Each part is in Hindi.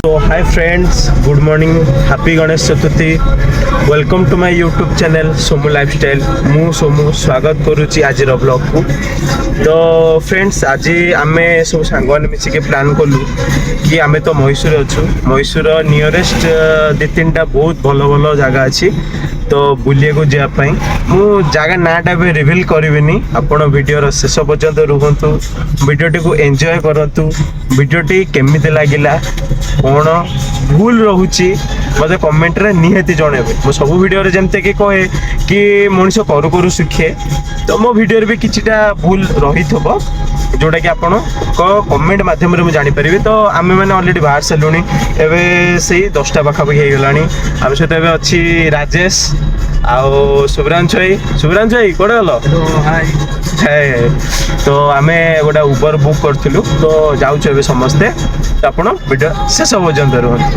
So hi friends, good morning, happy Ganesh Chaturthi. Welcome to my YouTube channel Somu lifestyle. मु सोमू स्वागत करुच्ची आज ब्लॉग को. तो फ्रेंड्स आज आमे सब सांग मैंने मिसिके प्लान कलु कि आमे तो मैसूर अच्छु. मैसूर नियरेस्ट दि तीन टा बहुत भल भल जगह अच्छी तो बुलिया को जापाई मु जगह नाटा भी रिवील करिविनी. आपण वीडियो शेष पर्यंत रुहतु, वीडियोटी को एंजॉय करतु. वीडियोटी केमिति लागिला कौन भूल रोचे मत कमेंट रे निहाती जनइबे. मो सब वीडियो रे जेमते कि कहे कि मनीष करू करू शिखे तो मो वीडियो रे भी किछिटा भूल रही थबो जोटा कि आपण को कमेंट माध्यम रे मु जानि परिबे. तो आमे माने ऑलरेडी बाहर सलुनी एबे सेही 10टा पाखा हे गेलानी. आमे सहित एबे अछि राजेश आउ शुभ्रांश भाई कोड़े गल. तो आमे गोटा उबर बुक करथिलु तो जाउछु एबे समस्ते. तो आपण वीडियो शेष पर्यंत रहନ୍ତୁ.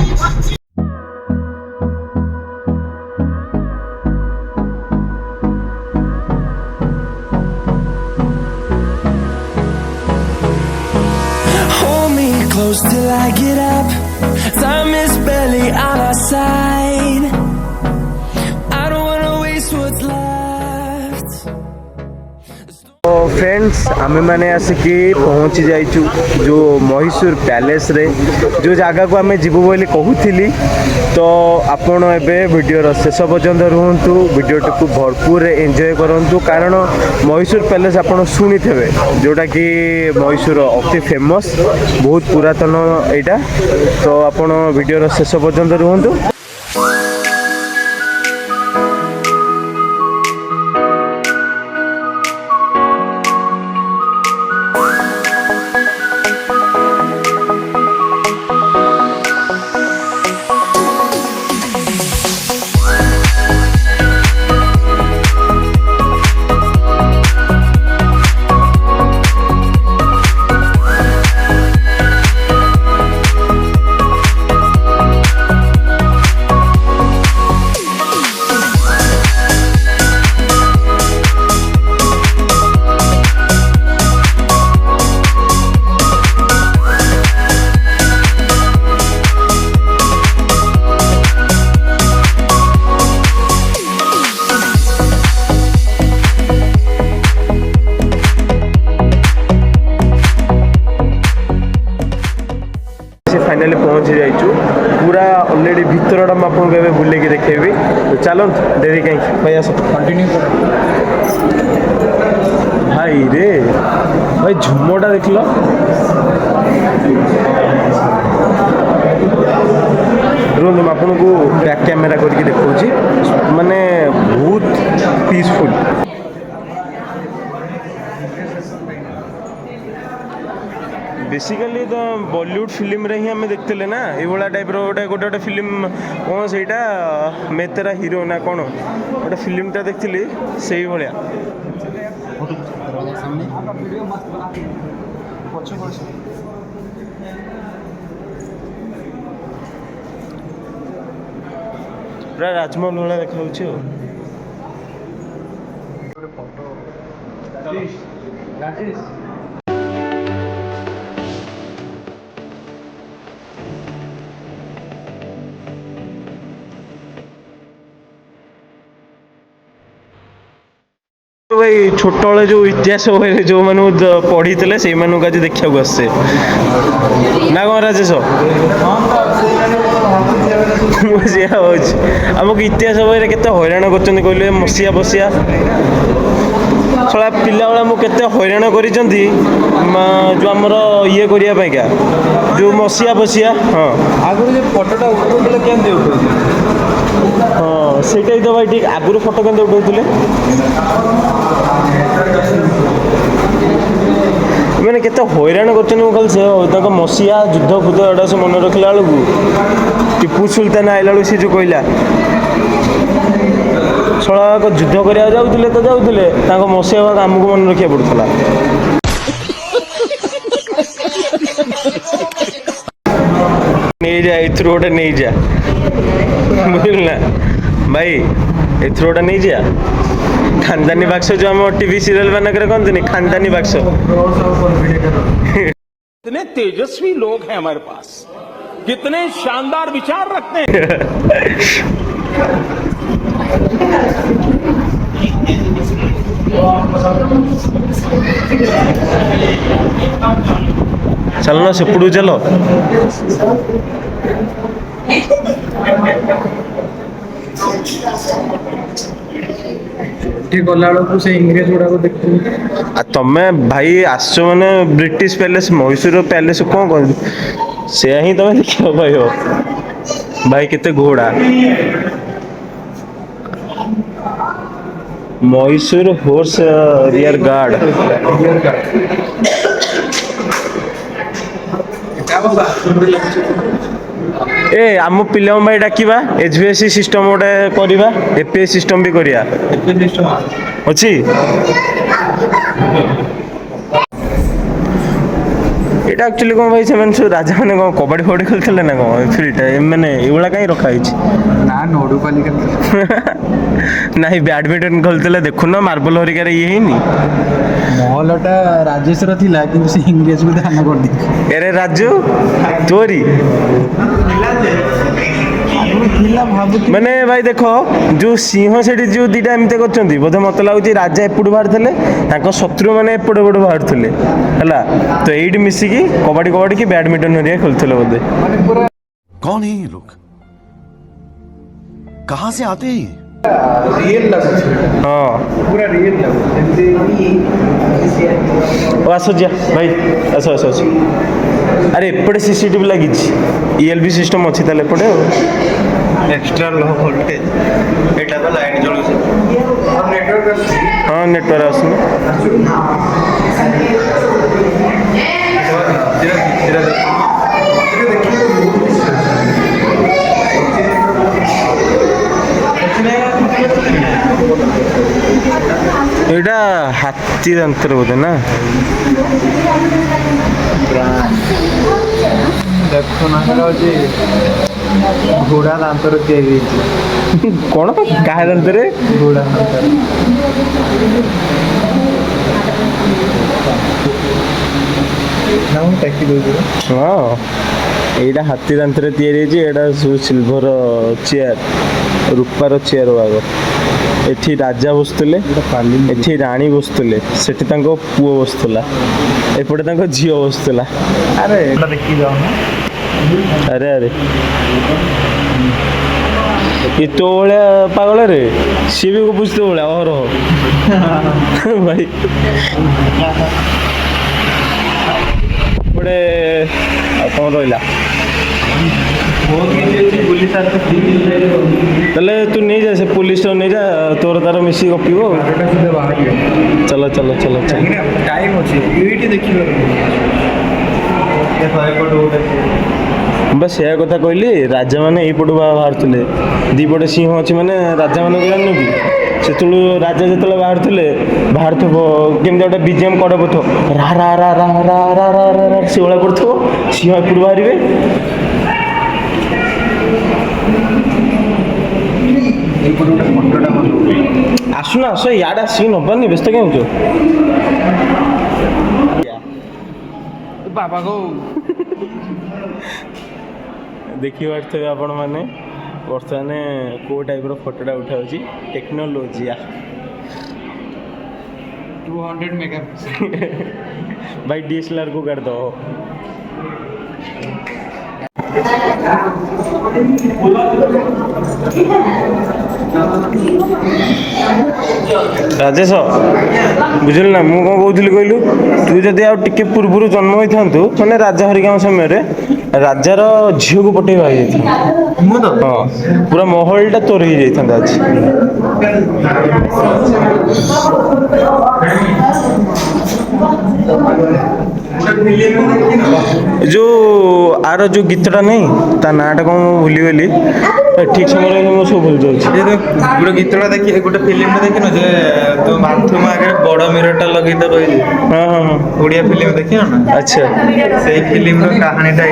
Close till I get up. Time is barely on our side. I don't wanna waste what's left. तो फ्रेंड्स आमे माने आसिकी पहुँची जाइचु जो मैसूर पैलेस रे जो जगह को आमे जीवु बोली कहूथिली. तो आपण एबे वीडियो शेष पर्यंत रुहतु, वीडियो को भरपूर एंजॉय करंतु कारण मैसूर पैलेस आपण शुणी थे जोटा कि मैसूर अति फेमस बहुत पुरातन एटा. तो आपण वीडियो शेष पर्यंत रुहतु. फाइनाली पहुँची जाइचु पूरा ऑलरेडी भितरटा मैं आपको बुले देखेबी. तो चलो देरी कहीं भाई आस कंटिन्यू कर. भाई रे भाई झुमटा देख लो. रुहतु आपको बैक कैमेरा करके देखा माने बहुत पीसफुल. बेसिकली तो बॉलीवुड फिल्म रे ही हमें देखते ना ये वाला टाइप रो गोटे गोटे फिल्म कौन सेटा मैं तेरा हीरो ना कौन गोटे फिल्मटा देखली से भाया. पूरा राजमहल भाया देखा. भाई छोट बेले जो इतिहास जो मैंने पढ़ी थे से आज देखा आससे ना कौन राजेश आमको इतिहास बही के हैरान कर कहले मसीहा बसिया छड़ा पिला बेला मुझे हैरान कर जो आमर ये करने जो मसीहा बसिया. हाँ आगुरी जो फोटोटा उठाउले केंदे उठाउले. हाँ सेटा तो भाई ठीक आगुरी फोटो केंदे उठाउले मैंने केते हैरान कर से मसीहा युद्ध फुद्ध एटा सब मन रखला बेलू टीपू सुल्तान आइला बेलू सी जो कहला छड़ा युद्ध करा जाऊले तो जाऊले मसीहा आमको मन रखा पड़ता. नहीं जा एथुर गोटे नहीं जा बुझल ना भाई एथुर गोटे नहीं जा. खानदानी बाक्स जो आम टीवी सीरियल मानक कहते खानदानी बाक्स. इतने तेजस्वी लोग हैं हमारे पास कितने शानदार विचार रखते हैं। चलो ना सेपड़ू चलो। गला बेलू से इंग्रेज गुड़ाक देखते आ तमे भाई आसो मैंने ब्रिटिश पैलेस मैसूर पैलेस कौन कह से ही तमें देखा भाई हो भाई केते घोड़ा मैसूर हॉर्स रियर गार्ड ए आम पिला भाई डाकिबा एचवीएससी सिस्टम गोटे करवा एपीएस सिस्टम भी करिया अच्छी এটা एक्चुअली कौन भाई से राजा मैंने कौन कबाड़ी फबाड़ी खेलते ना कौन फ्री टाइम मैंने ये कहीं रखा है ना नोडू पालिका नहीं बैडमिंटन खेलते देखुन मार्बल हरिकार ये ही महलटा राजेशर थिला किंतु से इंग्रेज को दान कर दी अरे राजू तोरी मैंने भाई देखो जो सिंह से जो दीटा एमती कर बोधे मत लगुच राजा एपटू बाहर थे शत्रु मैंने एपटे पटे बाहर थे है तो ये मिसिकी कबाड़ी कबाड़ी की बैडमिंटन हरिया खेलते बोधे कौन है ये लोग कहाँ से आते हैं ये रियल लगुच हाँ पूरा रियल लगुच आस जा भाई आस आस आस अरे एपटे सीसीटीवी लगी ईएलबी सिस्टम अच्छी ताले एपटे एक्स्ट्रा लो वोल्टेज एटा तो लाइट जळु छै और नेटवर्क हाँ नेटवर्क आसने एटा हाथी दांतर बोधे ना देखो ना जे घोड़ा दांतर तैयारी कौन क्या दांतर घोड़ा दांतर ना टैक्सी दो हाँ यहाँ हाथी दांतर या सब सिल्भर चेयर रूपार चेयर भाग एठी राजा बसुले एठी राणी बसुले सेठी तांको पुओ बसुला एपटे तांको झियो बसुला अरे एटा देखि जाओ ना अरे अरे ये तो भाया पागल रे सी भी को पूछते भाया और भाई बड़े कौन रहा ताले तू नहीं जा से पुलिस तो नहीं जा तोर तार मिसी गपिब चलो चलो चलो चलो टाइम अच्छे यूटी देखिए बस या कथा कहली राजा मैंने यपटू बाहर दीपटे सिंह अच्छी मैंने राजा मान जानू कि से राजा जो बाहर बाहर थो केमी गोटे बीजेम कड़ पड़ो रा रा रा रा रा रा रा रा से भाया पड़ो सिंह एपटू बाहर आसुना आस याद आसिक नबानी व्यस्त क्या हो बाबा को देखी पारे आपण मैंने बर्तमान को टाइप फोटोटा उठा टेक्नोलोजिया 200 मेगापिक्सल भाई डीएसएलआर को कर दो राजेश बुझल ना मु कौन कहूली कहलु तू जदि आउ टिके पूर्व जन्म होता मैंने राजा हरिका समय राजार झील को पटे भाई हाँ पूरा महलटा तोर हो जाता आज जो आर जो गीतटा नहीं ता नाटा कौन भूलीगली ठीक समय सब भूल जाऊँ गोटे गीतटा देखी गोटे फिल्म देखिन जे तो बाथरूम आगे बड़ मिररटा लगे तो रही हाँ हाँ हाँ ओडिया फिल्म देखिन ना अच्छा से फिल्म रो कहानीटा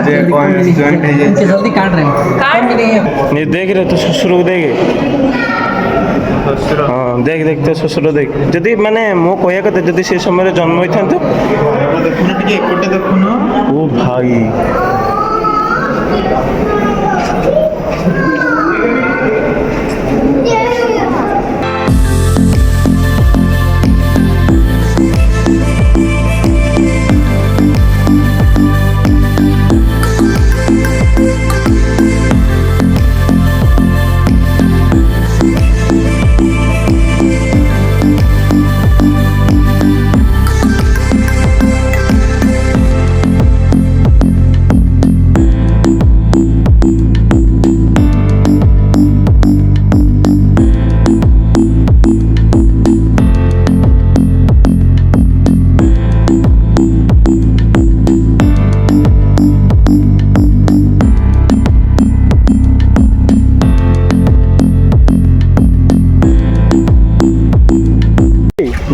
जे जॉइंट हो जाए जल्दी काट रहे नहीं देख रहे तो ससुर को देखे हाँ देख देख तो ससुर देख जदि माने मो कहया कते जदि से समय जन्म होता देखुन टिके एकोटे देखुन ओ भाई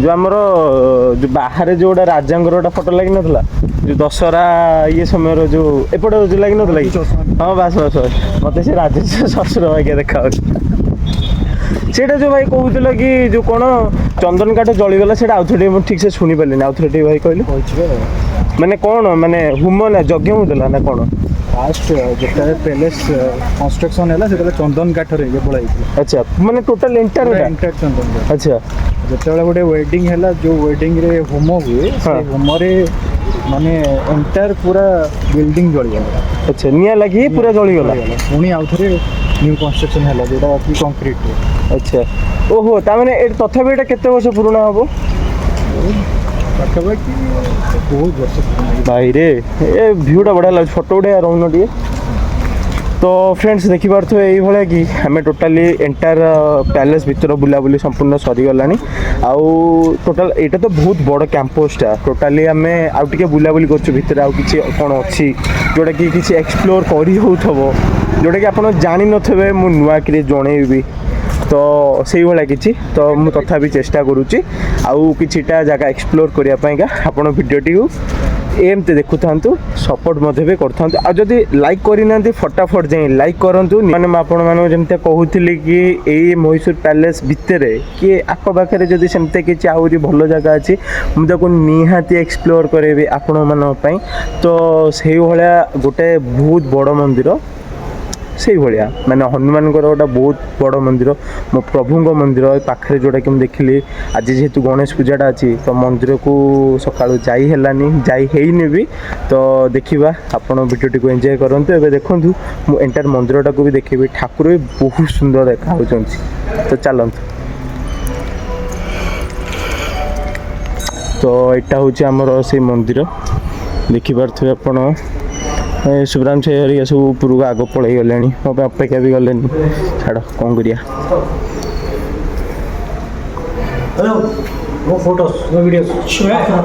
जो आमर जो बाहर जो गोटे राजांगर गोटे फोटो लगी नथला जो दशहरा ये समय जो एपटे जो लगी नथला कि हाँ बस बस बस मत से राजेश शशुर भाई देखा सेटा जो भाई कहूल कि जो कौन चंदन काठ जलीगला से आउ थे ठीक से शुणी पारे आउ थे भाई कहले माने कौन माने हुम ना यज्ञ होता ना कौन फास्ट जो पैलेस कंस्ट्रक्शन है से चंदन काठ पड़ा अच्छा माने टोटल एंटायर चंदन काठ अच्छा जो गोटे वेडिंग है जो वेडिंग रे होम हुए होम रे माने एंटायर पूरा बिल्डिंग जलीगला अच्छा निया लगी पूरा जलीगला पुणी आउ थे न्यू कंस्ट्रक्शन है जोटा कि कंक्रीट अच्छा ओहो ताने तथापि एटा केते वर्ष पुराना हबो पाखापाखि बहुत वर्ष भाई रे ए व्यूटा बढ़िया लगे फोटो उठे रहून टे तो फ्रेंड्स देखिपे ये कि आम टोटाली एंटायर पैलेस भर बुलाबुली संपूर्ण सरीगला आउ टोटाल यहाँ तो बहुत बड़ कैंपसटा टोटाली आम आउटे बुलाबुली कर किसी कौन अच्छी जोटा कि किसी एक्सप्लोर कर जोटा कि आप जान थे मुझे नुआकि जनईबी तो से भाया किसी तो मुझे तथापि चेष्टा करुच्ची आउ किछिटा जगह एक्सप्लोर करने आपण भिडियोटी एमती देखु था सपोर्ट भी कर जदि लाइक करना फटाफट जाए लाइक करूँ मैंने आपण जमी कहूली कि यही मैसूर पैलेस भितर कि आखपाखे जदि सेमती किसी आहरी भल जगह अच्छी मुझे निहाती एक्सप्लोर करेबी आपण मानी तो से भाया गोटे बहुत बड़ मंदिर से भाया मैंने हनुमान गोटे बहुत बड़ मंदिर मो प्रभु मंदिर पाखे जोटा कि मुझे देखिली आज जेहेतु गणेश पूजाटा अच्छी तो मंदिर को सका जानी भी तो देखा आपण भिडियोटी को एंजॉय करूँ एवं देखूँ मुझे एंटायर मंदिरटा को भी देखी ठाकुर भी बहुत सुंदर देखा तो चलत तो यहाँ हूँ आमर से मंदिर देखिपे आपण शुभ्राम से हरिया सब ऊपर को आग पलि गले मो अपेक्षा भी गले छाड़ कौन करिया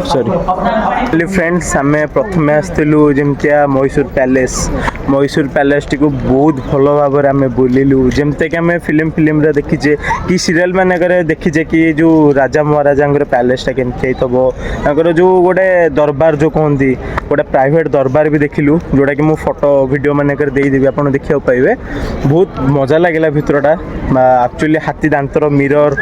सॉरी फ्रेंड्स आम प्रथम आसलु जमतिया मैसूर पैलेस टी को बहुत भल भाव आम बुलिलु जमती कि आम फिल्म रे देखीचे कि सीरियल मानक देखीचे कि जो राजा महाराजा पैलेसटा केमती होता जो गोटे दरबार जो कहती गोटे प्राइवेट दरबार भी देखिलु जोटा कि मुझे फोटो वीडियो मानक देदेवी आप देखा पाइबे बहुत मजा लगे भितरटा एक्चुअली हाथी दांतर मिरर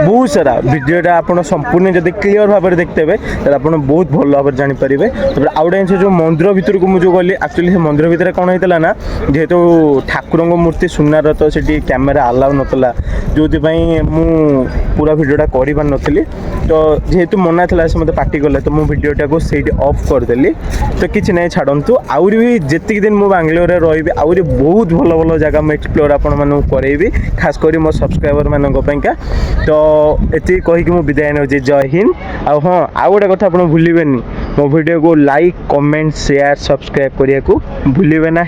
बहुत सारा वीडियोटा आप संपूर्ण जब क्लीयर भाव में देखते हैं आप बहुत भल भाव में जापर आउ गए जो मंदिर भितर को मुझे गली एक्चुअली से मंदिर भितर कौन होता ना जेहेतु ठाकुर मूर्ति सुनार तो से कैमेरा अलाउ नाला जो मु पूरा भिडियोटा कर पार नी तो जेहेतु मना था से मतलब पार्टी कले तो मु भिडियोटा को से ऑफ करदेली तो किसी ना छाड़ू आउरी भी जी दिन मुझे बांग्लोर में रही आउरी बहुत भल भल जगह मुझे एक्सप्लोर आपको करेबी खास कर मो सब्सक्राइबर मानका तो ये कहीकि मुझे विदाय नौ जय हिंद आ हाँ आउ गोटे कथा आप भूलें मो वीडियो को लाइक कमेंट शेयर सब्सक्राइब करने को भूलें ना।